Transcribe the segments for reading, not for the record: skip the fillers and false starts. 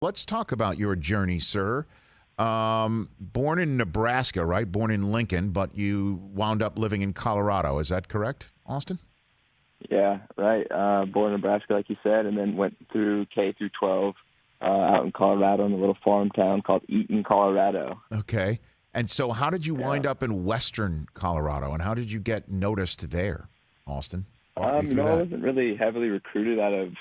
Let's talk about your journey, sir. Born in Nebraska, right? Born in Lincoln, but you wound up living in Colorado. Is that correct, Austin? Yeah, right. Born in Nebraska, like you said, and then went through K through 12 out in Colorado in a little farm town called Eaton, Colorado. Okay. And so how did you wind up in Western Colorado, and how did you get noticed there, Austin? Walk me through I that. wasn't really heavily recruited out of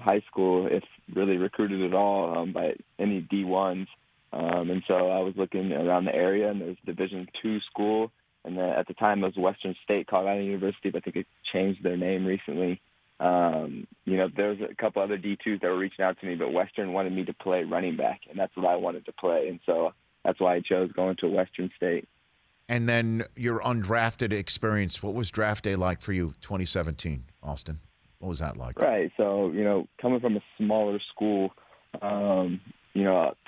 high school, if really recruited at all, by any D1s. And so I was looking around the area, and there's Division II school. And then at the time, it was Western State Colorado University, but I think it changed their name recently. There was a couple other D2s that were reaching out to me, but Western wanted me to play running back, and that's what I wanted to play. And so that's why I chose going to Western State. And then your undrafted experience, what was draft day like for you 2017, Austin? What was that like? Right. So, coming from a smaller school,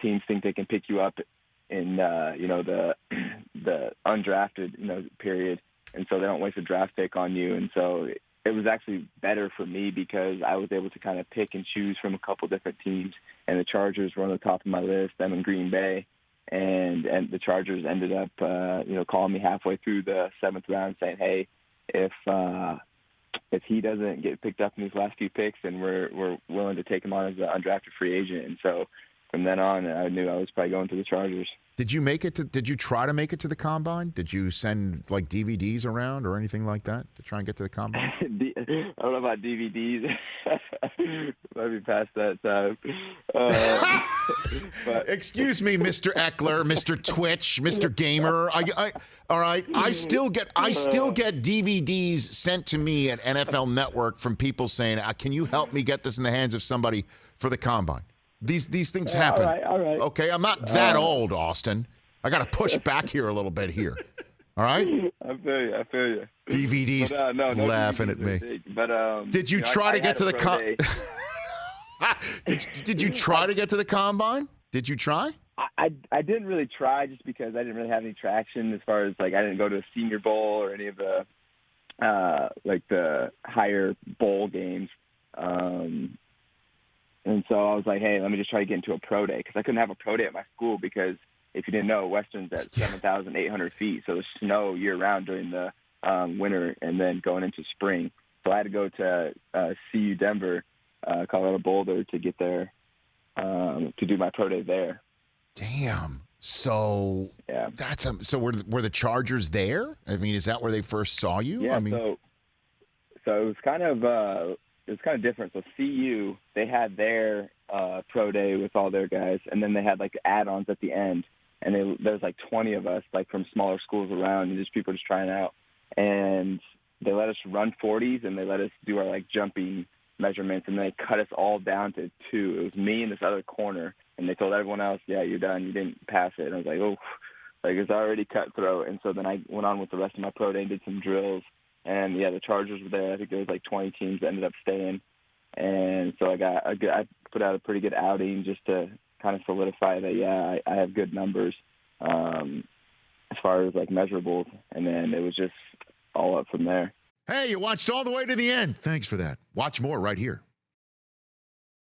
teams think they can pick you up in, the undrafted, period. And so they don't waste a draft pick on you. And so it was actually better for me because I was able to kind of pick and choose from a couple different teams. And the Chargers were on the top of my list, them in Green Bay. And the Chargers ended up, calling me halfway through the 7th round saying, hey, if he doesn't get picked up in these last few picks, then we're willing to take him on as an undrafted free agent. And so from then on, I knew I was probably going to the Chargers. Did you try to make it to the combine? Did you send like DVDs around or anything like that to try and get to the combine? I don't know about DVDs. Might be past that time. But excuse me, Mr. Ekeler, Mr. Twitch, Mr. Gamer. All right. I still get DVDs sent to me at NFL Network from people saying, "Can you help me get this in the hands of somebody for the combine?" These things happen. All right. Okay, I'm not that old, Austin. I got to push back here a little bit here. All right? I feel you. DVDs but, no laughing DVDs at me. But did you try to get to the Did you try to get to the combine? Did you try? I didn't really try just because I didn't really have any traction as far as I didn't go to a Senior Bowl or any of the the higher bowl games. And so I was like, hey, let me just try to get into a pro day because I couldn't have a pro day at my school because if you didn't know, Western's at 7,800 feet. So there's snow year-round during the winter and then going into spring. So I had to go to CU Denver, Colorado Boulder to get there to do my pro day there. Damn. So yeah, so were the Chargers there? I mean, is that where they first saw you? Yeah. I mean, so it was kind of different. So CU, they had their pro day with all their guys, and then they had add-ons at the end. And there was 20 of us, from smaller schools around, and just people just trying out. And they let us run 40s, and they let us do our jumping measurements, and they cut us all down to 2. It was me and this other corner, and they told everyone else, yeah, you're done. You didn't pass it. And I was like, oh, it's already cutthroat. And so then I went on with the rest of my pro day and did some drills. And, yeah, the Chargers were there. I think there was 20 teams that ended up staying. And so I put out a pretty good outing just to kind of solidify that, yeah, I have good numbers as far as measurables. And then it was just all up from there. hey, you watched all the way to the end. Thanks for that. Watch more right here.